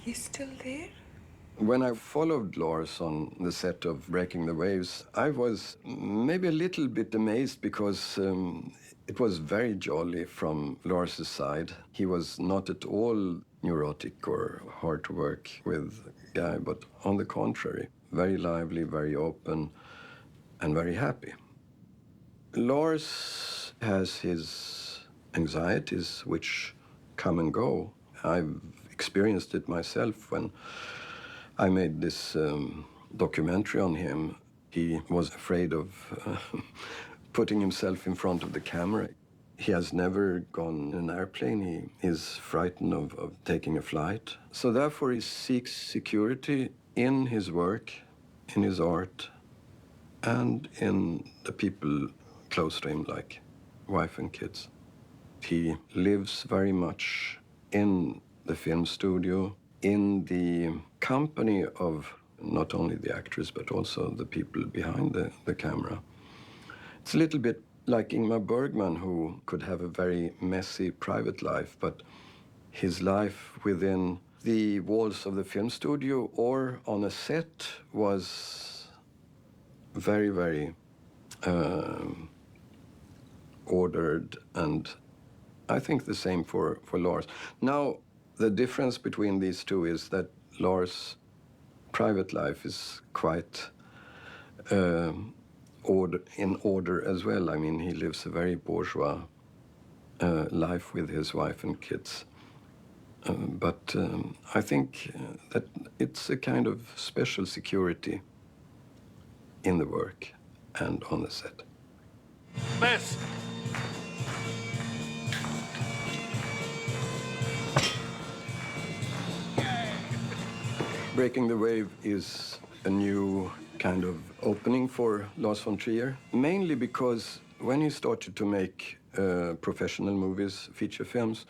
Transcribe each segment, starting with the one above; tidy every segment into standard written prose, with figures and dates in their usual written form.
He's still there? When I followed Lars on the set of Breaking the Waves, I was maybe a little bit amazed because it was very jolly from Lars's side. He was not at all neurotic or hard to work with guy, but on the contrary, very lively, very open, and very happy. Lars has his anxieties which come and go. I've experienced it myself when I made this documentary on him. He was afraid of putting himself in front of the camera. He has never gone in an airplane. He is frightened of taking a flight. So therefore he seeks security in his work, in his art, and in the people close to him, like wife and kids. He lives very much in the film studio, in the company of not only the actors, but also the people behind the camera. It's a little bit like Ingmar Bergman, who could have a very messy private life, but his life within the walls of the film studio or on a set was very, very ordered, and I think the same for Lars. Now, the difference between these two is that Lars' private life is quite in order as well. I mean, he lives a very bourgeois life with his wife and kids. But I think that it's a kind of special security in the work and on the set. Best. Breaking the Wave is a new kind of opening for Lars von Trier, mainly because when he started to make professional movies, feature films,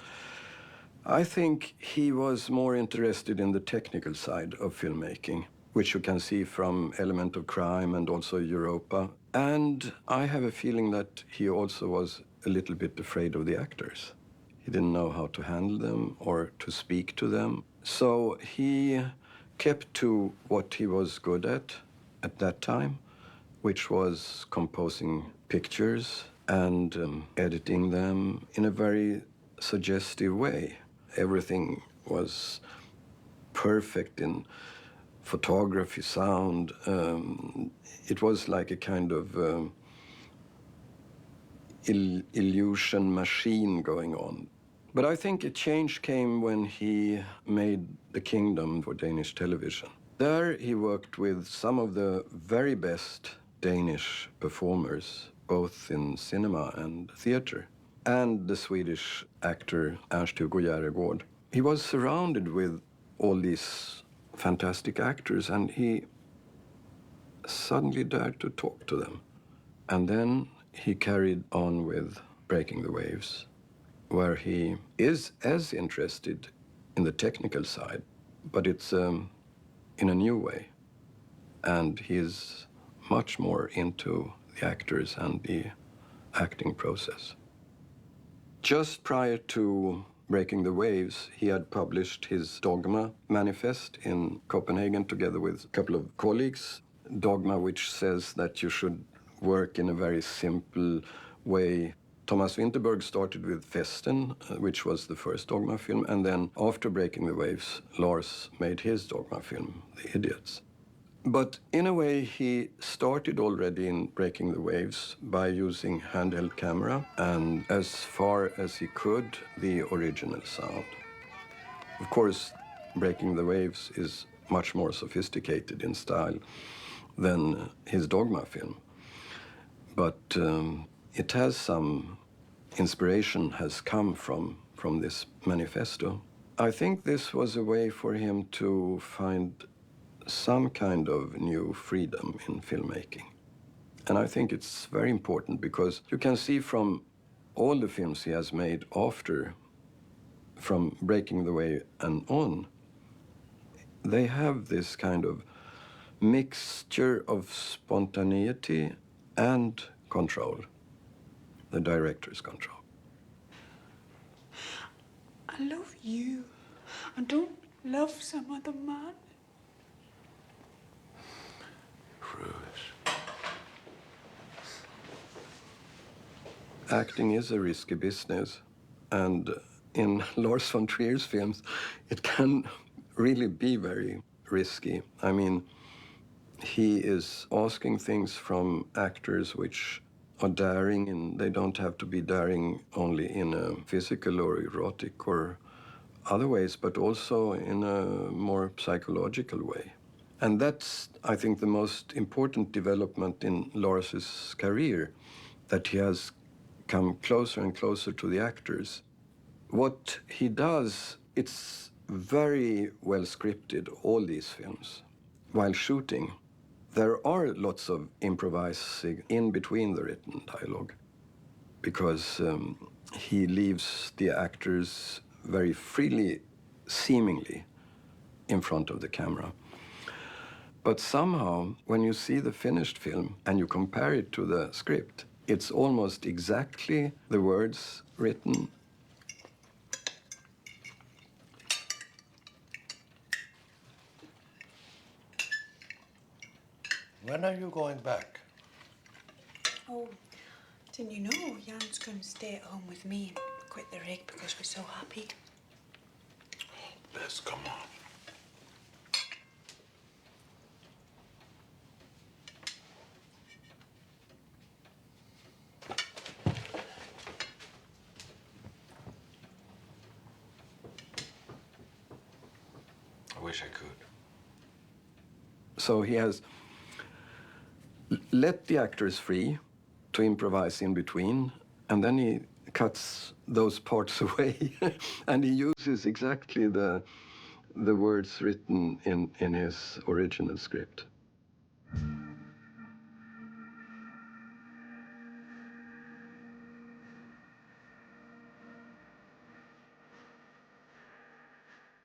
I think he was more interested in the technical side of filmmaking, which you can see from Element of Crime and also Zentropa. And I have a feeling that he also was a little bit afraid of the actors. He didn't know how to handle them or to speak to them. So he kept to what he was good at that time, which was composing pictures and editing them in a very suggestive way. Everything was perfect in photography, sound. It was like a kind of illusion machine going on. But I think a change came when he made The Kingdom for Danish television. There he worked with some of the very best Danish performers, both in cinema and theater, and the Swedish actor Ernst-Hugo Järegård. He was surrounded with all these fantastic actors, and he suddenly dared to talk to them. And then he carried on with Breaking the Waves, where he is as interested in the technical side, but it's in a new way. And he's much more into the actors and the acting process. Just prior to Breaking the Waves, he had published his Dogme Manifesto in Copenhagen together with a couple of colleagues. Dogme, which says that you should work in a very simple way. Thomas Winterberg started with Festen, which was the first Dogma film, and then after Breaking the Waves, Lars made his Dogma film, The Idiots. But in a way, he started already in Breaking the Waves by using handheld camera and, as far as he could, the original sound. Of course, Breaking the Waves is much more sophisticated in style than his Dogma film. But it has some inspiration has come from this manifesto. I think this was a way for him to find some kind of new freedom in filmmaking. And I think it's very important because you can see from all the films he has made after, from Breaking the Way and on, they have this kind of mixture of spontaneity and control, the director's control. I love you. And don't love some other man. Rose. Acting is a risky business, and in Lars von Trier's films, it can really be very risky. I mean, he is asking things from actors which are daring, and they don't have to be daring only in a physical or erotic or other ways, but also in a more psychological way. And that's, I think, the most important development in Lars's career, that he has come closer and closer to the actors. What he does, it's very well scripted, all these films. While shooting, there are lots of improvising in between the written dialogue, because he leaves the actors very freely, seemingly, in front of the camera. But somehow, when you see the finished film and you compare it to the script, it's almost exactly the words written. When are you going back? Oh, didn't you know Jan's going to stay at home with me and quit the rig because we're so happy? Bess, come on. I wish I could. So he has let the actors free to improvise in between, and then he cuts those parts away and he uses exactly the words written in his original script.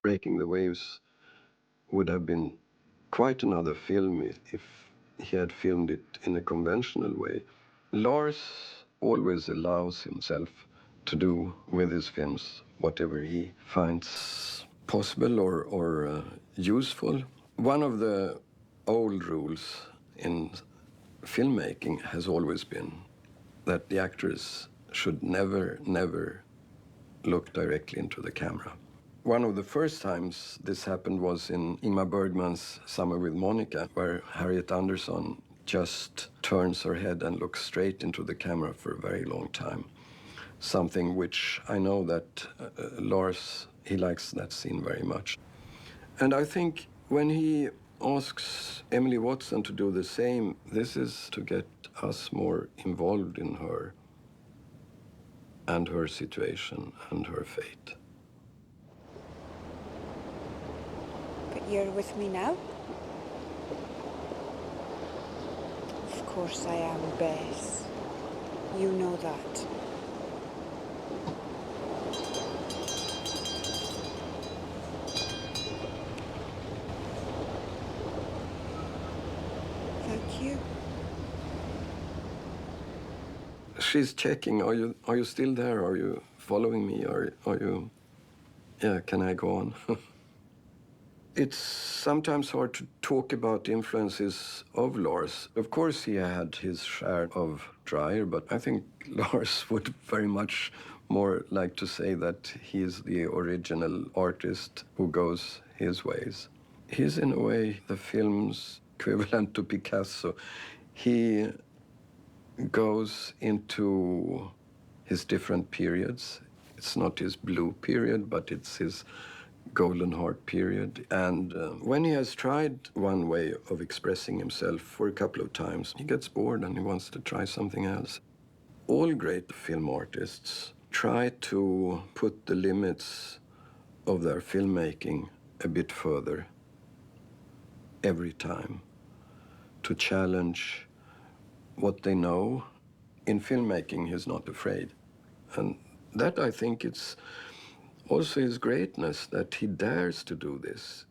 Breaking the Waves would have been quite another film if he had filmed it in a conventional way. Lars always allows himself to do with his films whatever he finds possible or useful. One of the old rules in filmmaking has always been that the actors should never look directly into the camera. One of the first times this happened was in Ingmar Bergman's Summer with Monica, where Harriet Andersson just turns her head and looks straight into the camera for a very long time. Something which I know that Lars, he likes that scene very much. And I think when he asks Emily Watson to do the same, this is to get us more involved in her and her situation and her fate. But you're with me now? Of course I am, Bess. You know that. Thank you. She's checking. Are you still there? Are you following me? Are you? Yeah. Can I go on? It's sometimes hard to talk about influences of Lars. Of course, he had his share of Trier, but I think Lars would very much more like to say that he is the original artist who goes his ways. He's, in a way, the film's equivalent to Picasso. He goes into his different periods. It's not his blue period, but it's his golden heart period. And when he has tried one way of expressing himself for a couple of times, he gets bored and he wants to try something else. All great film artists try to put the limits of their filmmaking a bit further every time, to challenge what they know. In filmmaking, he's not afraid. And that, I think, it's also his greatness, that he dares to do this.